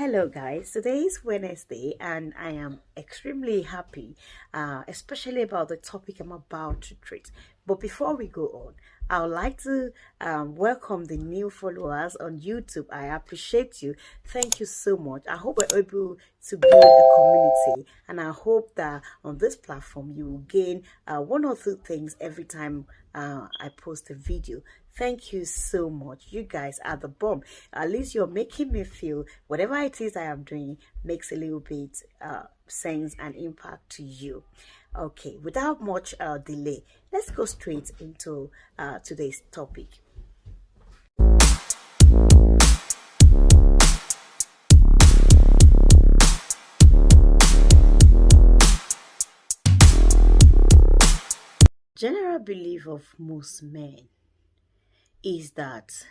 Hello, guys. Today is Wednesday, and I am extremely happy, especially about the topic I'm about to treat. But before we go on, I would like to welcome the new followers on YouTube. I appreciate you. Thank you so much. I hope we're able to build a community, and I hope that on this platform you will gain one or two things every time I post a video. Thank you so much. You guys are the bomb. At least you're making me feel whatever it is I am doing makes a little bit sense and impact to you. Okay, without much delay, let's go straight into today's topic. General belief of most men is that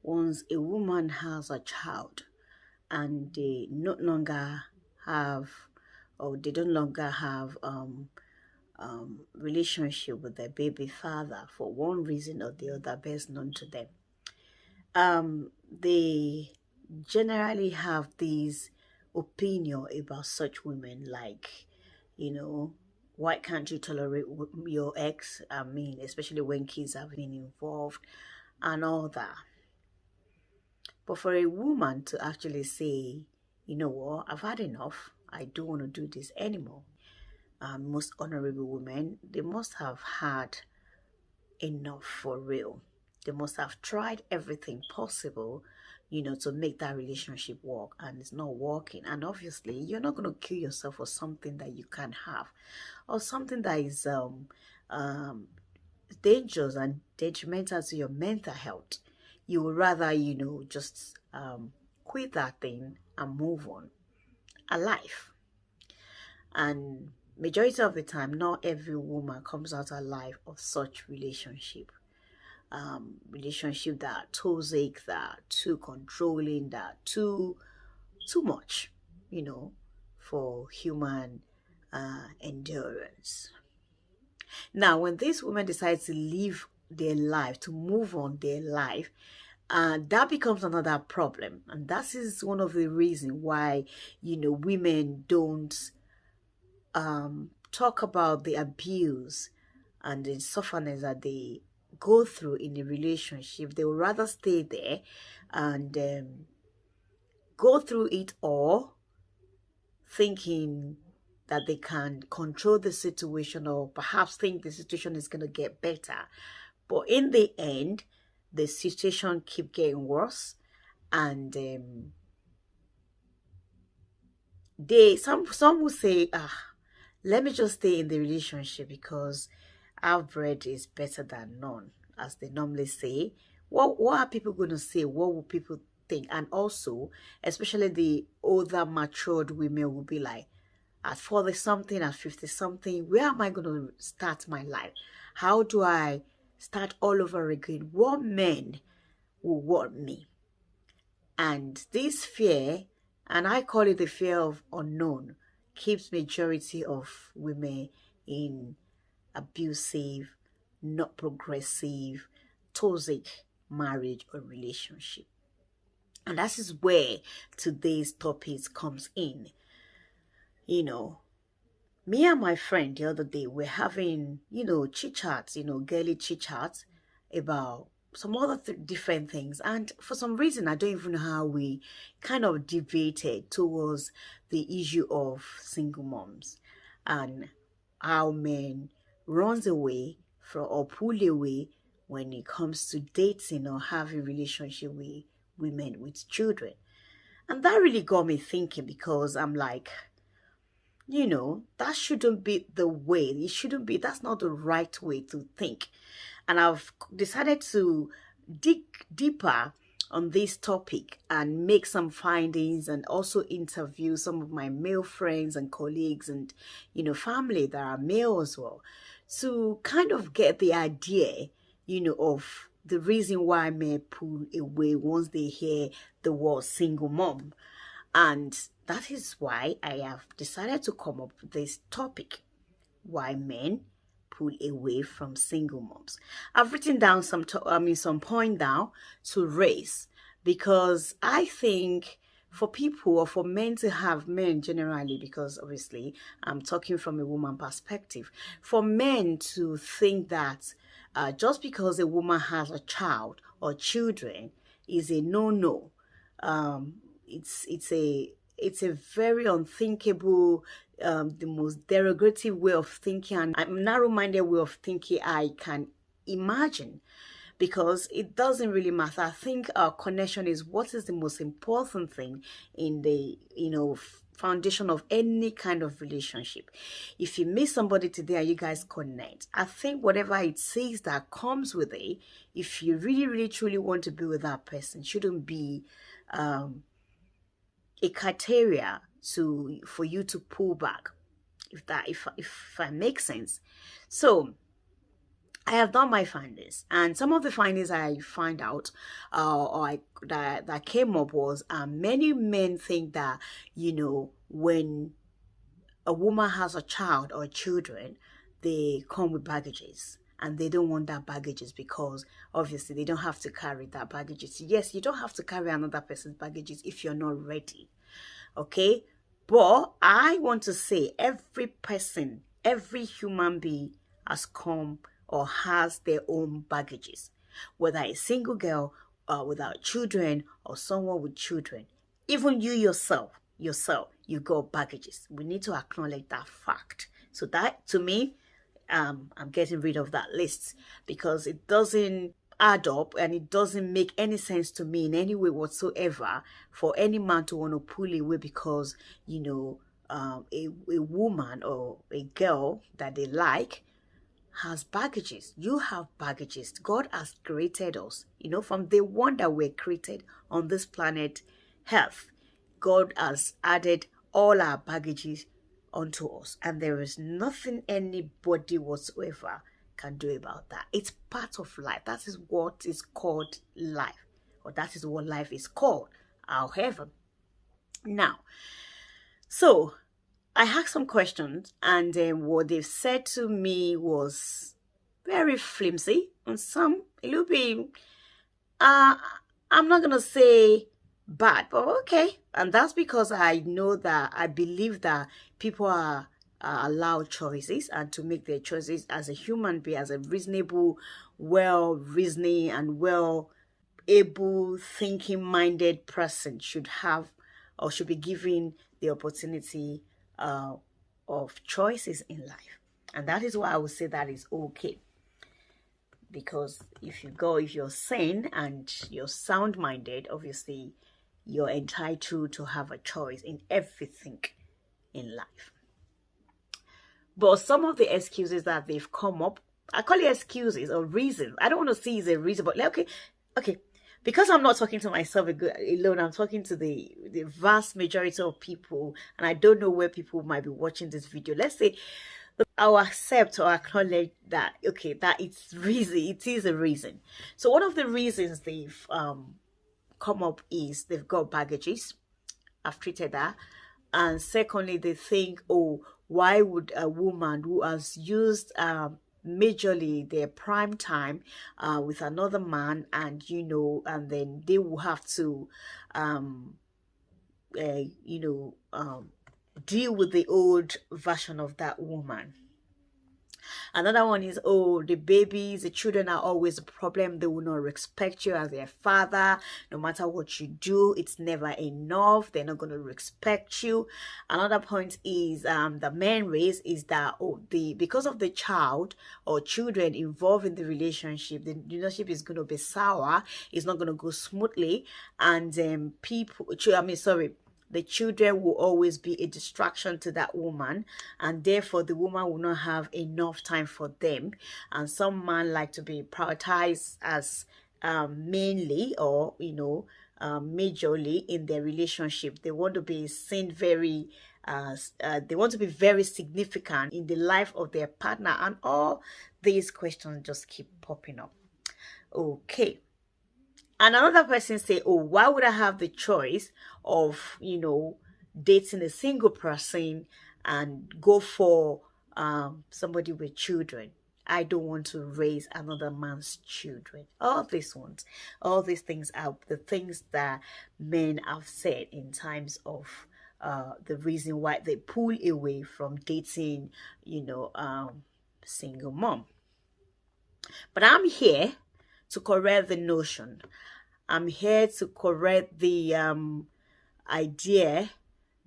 once a woman has a child and they no longer have or they don't longer have relationship with their baby father for one reason or the other best known to them, they generally have these opinion about such women, like, you know, why can't you tolerate your ex? I mean, especially when kids have been involved and all that. But for a woman to actually say, you know what, I've had enough, I don't want to do this anymore. Most honorable women, they must have had enough for real. They must have tried everything possible, to make that relationship work, and it's not working. And obviously, you're not going to kill yourself for something that you can't have, or something that is um, dangerous and detrimental to your mental health. You would rather, just quit that thing and move on alive. And majority of the time, not every woman comes out alive of such relationship. Relationship that are toxic, that are too controlling, that are too much, for human endurance. Now, when these women decide to live their life, to move on their life, that becomes another problem. And that is one of the reasons why, women don't talk about the abuse and the suffering that they go through in a relationship. They would rather stay there and go through it all, thinking that they can control the situation, or perhaps think the situation is going to get better. But in the end, the situation keep getting worse, and some will say, let me just stay in the relationship because our bread is better than none, as they normally say. What are people going to say? What will people think? And also, especially the older matured women will be like, at 40 something, at 50 something, where am I going to start my life? How do I start all over again? What men will want me? And this fear, and I call it the fear of unknown, keeps majority of women in abusive, not progressive, toxic marriage or relationship. And that is where today's topic comes in. Me and my friend the other day were having, chit chats, girly chit chats about some other different things. And for some reason, I don't even know how we kind of debated towards the issue of single moms and how men runs away from or pull away when it comes to dating or having relationship with women with children. And that really got me thinking, because I'm like, that shouldn't be the way. It shouldn't be, that's not the right way to think. And I've decided to dig deeper on this topic and make some findings, and also interview some of my male friends and colleagues and, family that are male as well, to kind of get the idea, of the reason why men pull away once they hear the word single mom. And that is why I have decided to come up with this topic: why men pull away from single moms. I've written down some point down to raise, because I think for people or for men to have, men generally, because obviously I'm talking from a woman perspective, for men to think that just because a woman has a child or children is a no-no. um, it's a very unthinkable, the most derogative way of thinking and narrow-minded way of thinking I can imagine, because it doesn't really matter. I think our connection is what is the most important thing in the foundation of any kind of relationship. If you meet somebody today and you guys connect, I think whatever it says that comes with it, if you really, really, truly want to be with that person, shouldn't be a criteria for you to pull back, if that makes sense. So I have done my findings, and some of the findings I find out, that came up was, many men think that when a woman has a child or children, they come with baggages, and they don't want that baggages because obviously they don't have to carry that baggages. Yes, you don't have to carry another person's baggages if you're not ready, okay? But I want to say every person, every human being has come or has their own baggages, whether a single girl without children or someone with children. Even you yourself, you got baggages. We need to acknowledge that fact. So that, to me, I'm getting rid of that list, because it doesn't add up and it doesn't make any sense to me in any way whatsoever for any man to want to pull away because a woman or a girl that they like has baggages. You have baggages. God has created us, from the one that we're created on this planet Earth. God has added all our baggages onto us, and there is nothing anybody whatsoever can do about that. It's part of life. That is what is called life, or that is what life is called. However, now, so I asked some questions, and what they've said to me was very flimsy, and some a little bit, I'm not gonna say bad, but okay. And that's because I believe that people are allowed choices, and to make their choices as a human being, as a reasonable, well-reasoning and well-able, thinking-minded person should have or should be given the opportunity of choices in life. And that is why I would say that is okay. Because if you're sane and you're sound-minded, obviously you're entitled to have a choice in everything in life. But some of the excuses that they've come up, I call it excuses or reasons. I don't want to see it as a reason, but like, okay. Because I'm not talking to myself alone, I'm talking to the vast majority of people, and I don't know where people might be watching this video. Let's say I'll accept or acknowledge that, okay, that it is a reason. So one of the reasons they've come up is they've got baggages. I've treated that. And secondly, they think, oh, why would a woman who has used majorly their prime time with another man, and and then they will have to deal with the old version of that woman. Another one is, oh, the babies, the children are always a problem. They will not respect you as their father. No matter what you do, it's never enough. They're not going to respect you. Another point is the main race is that, oh, because of the child or children involved in the relationship is going to be sour. It's not going to go smoothly. And the children will always be a distraction to that woman, and therefore the woman will not have enough time for them. And some men like to be prioritized as mainly or majorly in their relationship. They want to be seen very they want to be very significant in the life of their partner, and all these questions just keep popping up. Okay. And another person say, oh, why would I have the choice of, dating a single person and go for somebody with children? I don't want to raise another man's children. All these ones, all these things are the things that men have said in times of the reason why they pull away from dating, single mom. But I'm here to correct the notion. I'm here to correct the idea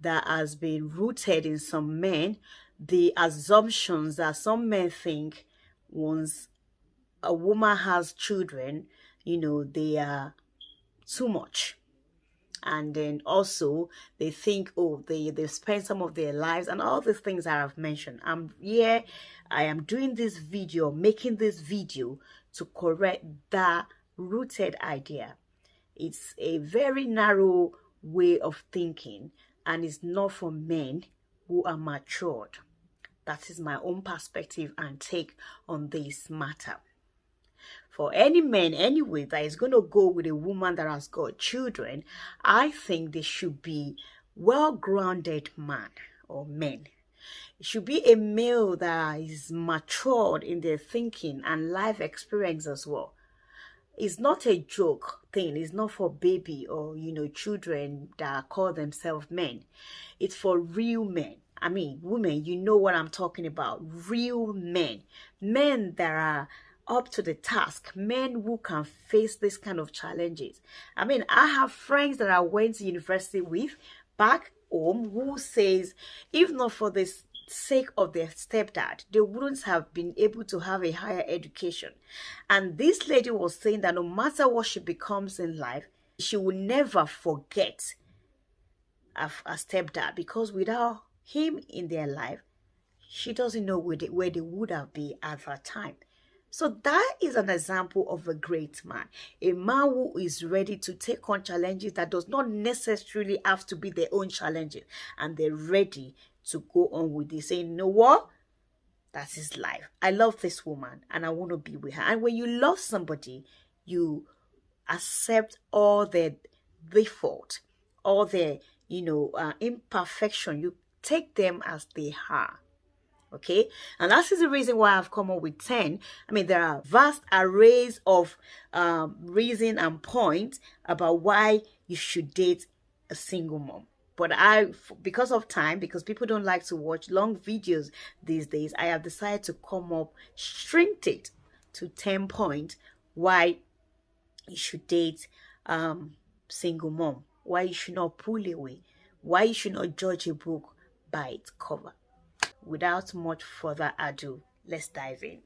that has been rooted in some men, the assumptions that some men think once a woman has children, they are too much. And then also they think, oh, they've spent some of their lives and all these things that I've mentioned. I am doing this video, making this video to correct that rooted idea. It's a very narrow way of thinking, and it's not for men who are matured. That is my own perspective and take on this matter. For any man anyway that is going to go with a woman that has got children, I think they should be well-grounded man or men. It should be a male that is matured in their thinking and life experience as well. It's not a joke thing. It's not for baby or, children that call themselves men. It's for real men. I mean, women, you know what I'm talking about. Real men. Men that are up to the task. Men who can face this kind of challenges. I mean, I have friends that I went to university with back home who says, if not for this sake of their stepdad, they wouldn't have been able to have a higher education. And this lady was saying that no matter what she becomes in life, she will never forget a stepdad, because without him in their life, she doesn't know where they would have been at that time. So that is an example of a great man, a man who is ready to take on challenges that does not necessarily have to be their own challenges, and they're ready to go on with this, saying, you know what? That's his life. I love this woman and I want to be with her. And when you love somebody, you accept all their default, all their, imperfection. You take them as they are. Okay, and that is the reason why I've come up with 10. I mean, there are vast arrays of reason and points about why you should date a single mom. But because of time, because people don't like to watch long videos these days, I have decided to come up, strict it to 10 points why you should date single mom, why you should not pull away, why you should not judge a book by its cover. Without much further ado, let's dive in.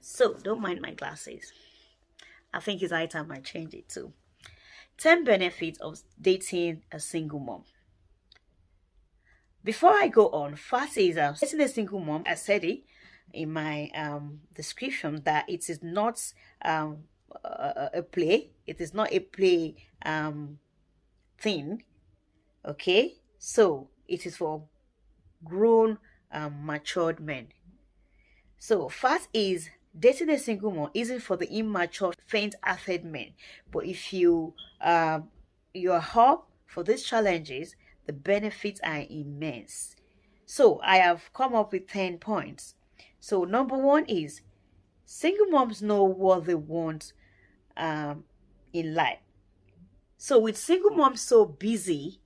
So, don't mind my glasses. I think it's high time I change it too. 10 benefits of dating a single mom. Before I go on, first is dating a single mom. I said it in my description that it is not a play. It is not a play thing. Okay, so it is for grown, matured men. So first is dating a single mom isn't for the immature, faint-hearted men. But if you're up for these challenges, the benefits are immense. So I have come up with 10 points. So number one is single moms know what they want in life. So with single moms so busy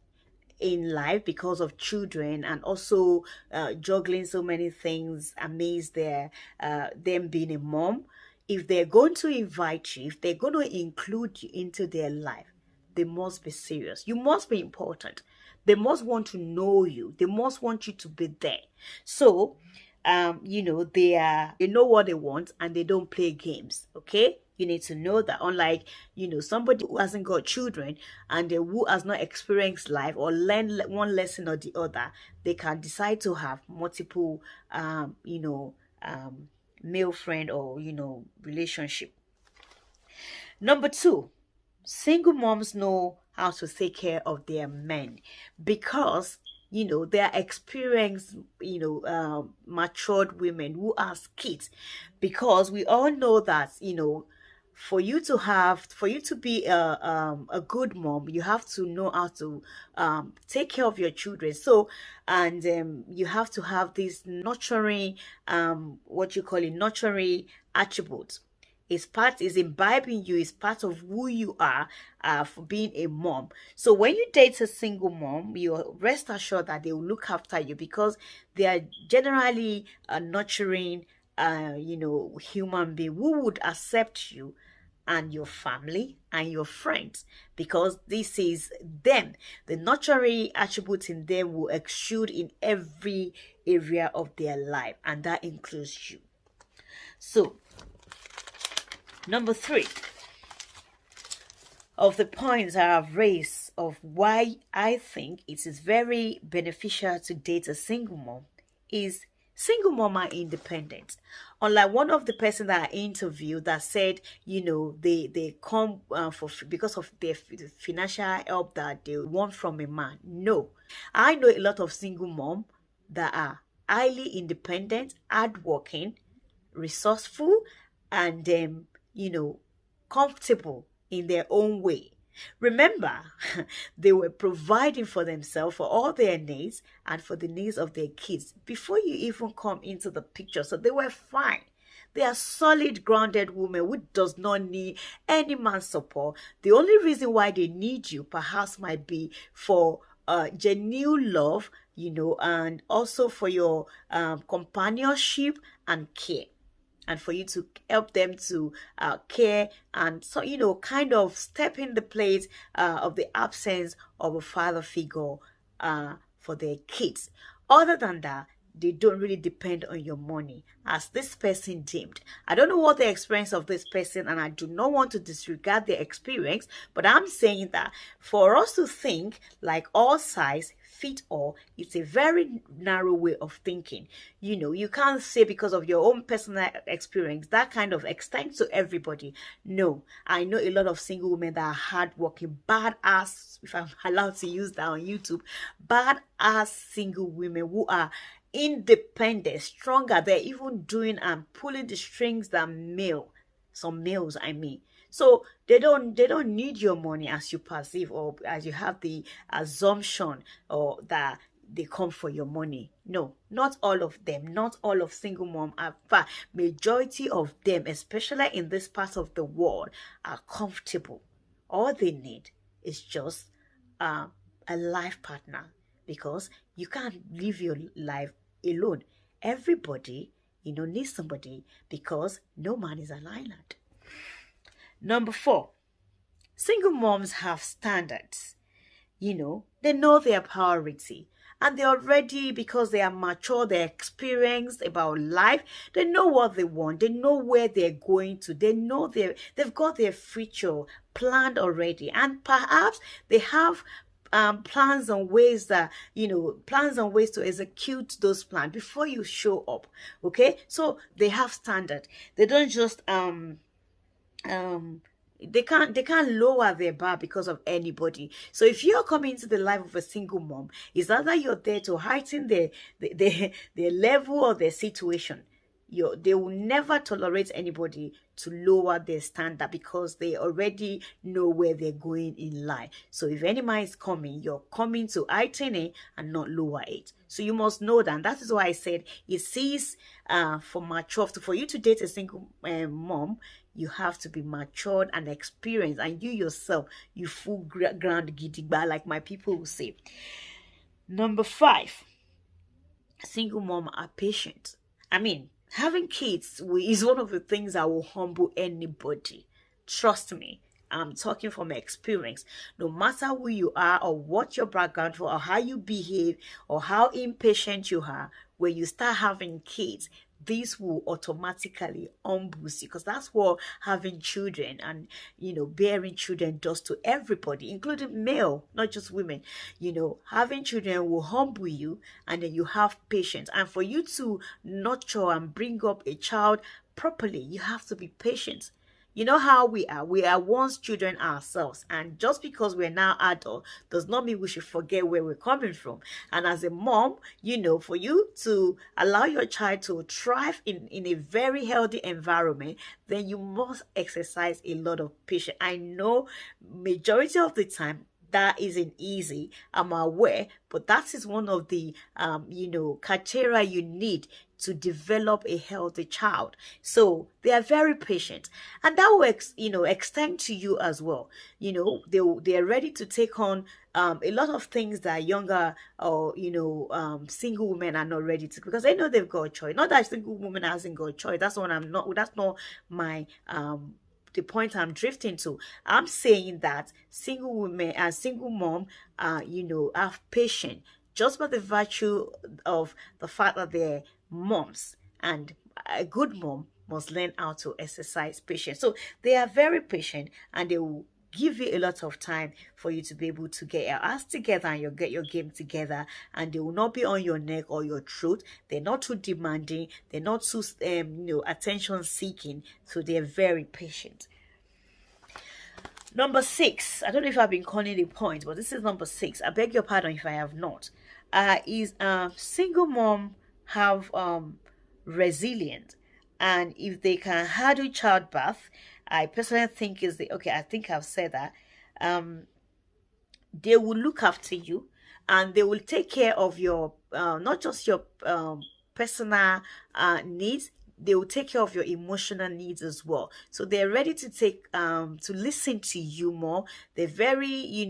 in life because of children and also juggling so many things amidst them being a mom, if they're going to invite you, if they're going to include you into their life, they must be serious. You must be important. They must want to know you. They must want you to be there. So they know what they want and they don't play games. Okay, you need to know that. Unlike somebody who hasn't got children and who has not experienced life or learned one lesson or the other, they can decide to have multiple male friend or relationship. Number two, single moms know how to take care of their men because they are experienced, matured women who are kids. Because we all know that, for you to be a good mom, you have to know how to take care of your children. So, and you have to have this nurturing, what you call it, nurturing attributes. Is part is imbibing you, is part of who you are, for being a mom. So when you date a single mom, you rest assured that they will look after you, because they are generally nurturing, human being who would accept you and your family and your friends, because this is them. The nurturing attributes in them will exude in every area of their life, and that includes you. So, number 3 of the points I have raised of why I think it is very beneficial to date a single mom is single mom are independent. Unlike one of the person that I interviewed that said, they come for because of their financial help that they want from a man. No, I know a lot of single mom that are highly independent, hardworking, resourceful, and comfortable in their own way. Remember, they were providing for themselves, for all their needs and for the needs of their kids before you even come into the picture. So they were fine. They are solid, grounded women who does not need any man's support. The only reason why they need you perhaps might be for genuine love, and also for your companionship and care, and for you to help them to care, and so kind of step in the place of the absence of a father figure for their kids. Other than that, they don't really depend on your money, as this person deemed. I don't know what the experience of this person, and I do not want to disregard their experience, but I'm saying that for us to think like all size fit all, it's a very narrow way of thinking. You can't say because of your own personal experience that kind of extends to everybody. No, I know a lot of single women that are hardworking, badass, if I'm allowed to use that on YouTube, badass single women who are independent, stronger. They're even doing and pulling the strings than some males, I mean. So they don't need your money as you perceive, or as you have the assumption, or that they come for your money. No, not all of them. Not all of single mom. In fact, majority of them, especially in this part of the world, are comfortable. All they need is just a life partner, because you can't live your life alone. Everybody, needs somebody, because no man is an island. Number 4, single moms have standards. They know their priority, and they already, because they are mature, they're experienced about life, they know what they want, they know where they're going to, they know they've got their future planned already, and perhaps they have plans and ways to execute those plans before you show up. Okay, so they have standard. They don't just they can't lower their bar because of anybody. So if you're coming into the life of a single mom, it's not that you're there to heighten their level or their situation. They will never tolerate anybody to lower their standard, because they already know where they're going in life. So if any man is coming, you're coming to heighten it and not lower it. So you must know that. And that is why I said it says for you to date a single mom, you have to be matured and experienced, and you yourself, you full ground gidigba, like my people will say. Number 5, single mom are patient. I mean, having kids is one of the things that will humble anybody. Trust me, I'm talking from experience. No matter who you are, or what your background for, or how you behave, or how impatient you are, when you start having kids, this will automatically humble you, because that's what having children and bearing children does to everybody, including male, not just women. Having children will humble you, and then you have patience. And for you to nurture and bring up a child properly, you have to be patient. You know how we are once children ourselves, and just because we're now adult does not mean we should forget where we're coming from. And as a mom, for you to allow your child to thrive in a very healthy environment, then you must exercise a lot of patience. I know majority of the time that isn't easy, I'm aware, but that is one of the criteria you need to develop a healthy child. So they are very patient, and that will extend to you as well. They are ready to take on a lot of things that younger or single women are not ready to, because they know they've got a choice. Not that single woman hasn't got a choice. That's not my the point I'm drifting to. I'm saying that single women and single mom, have patience just by the virtue of the fact that they're moms, and a good mom must learn how to exercise patience. So they are very patient, and they will give you a lot of time for you to be able to get your ass together and you get your game together, and they will not be on your neck or your throat. They're not too demanding, they're not too attention seeking, so they're very patient. Number 6, I don't know if I've been calling the point, but this is number 6. I beg your pardon if I have not. Is single mom have resilient, and if they can handle childbirth, I personally think I think I've said that. They will look after you, and they will take care of your not just your personal needs. They will take care of your emotional needs as well. So they're ready to to listen to you more. They're very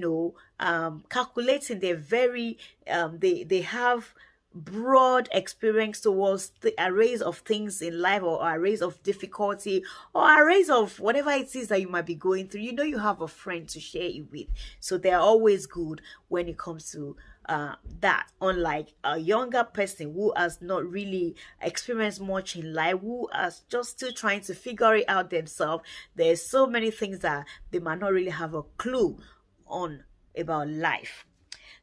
calculating. They're very they have broad experience towards the arrays of things in life, or arrays of difficulty, or arrays of whatever it is that you might be going through. You have a friend to share it with, so they're always good when it comes to that. Unlike a younger person who has not really experienced much in life, who is just still trying to figure it out themselves, there's so many things that they might not really have a clue on about life.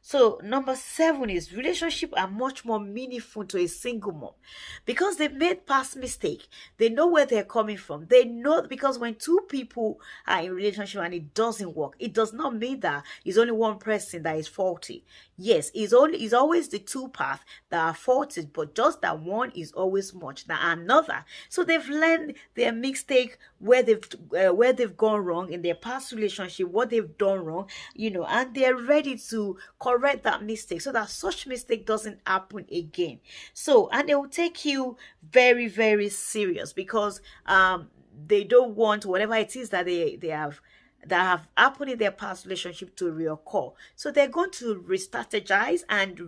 So number 7 is relationships are much more meaningful to a single mom because they've made past mistake. They know where they're coming from. They know, because when two people are in relationship and it doesn't work, it does not mean that it's only one person that is faulty. Yes, it's always the two paths that are faulty, but just that one is always much than another. So they've learned their mistake, where they've gone wrong in their past relationship, what they've done wrong, and they're ready to correct that mistake so that such mistake doesn't happen again. So, and they will take you very, very serious, because they don't want whatever it is that they have happened in their past relationship to reoccur. So they're going to re-strategize and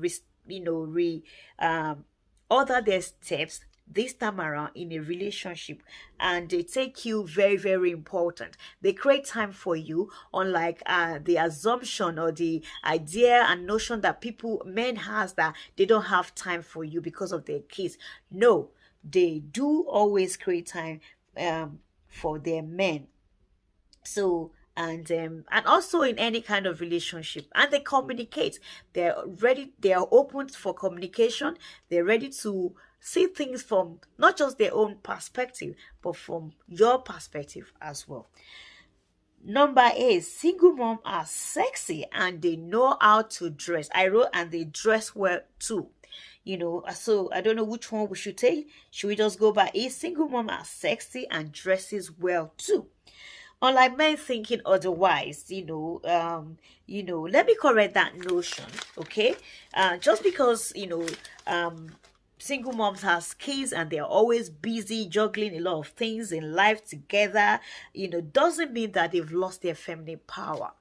order their steps this time around in a relationship, and they take you very, very important. They create time for you, unlike the assumption or the idea and notion that men has, that they don't have time for you because of their kids. No, they do always create time for their men. So, and also in any kind of relationship, and they communicate. They're ready, they are open for communication. They're ready to see things from not just their own perspective, but from your perspective as well. Number 8, single mom are sexy and they know how to dress. I wrote, and they dress well too. So I don't know which one we should take. Should we just go by a single mom are sexy and dresses well too? Unlike men thinking otherwise, let me correct that notion, okay? Just because, single moms have kids and they're always busy juggling a lot of things in life together, doesn't mean that they've lost their feminine power.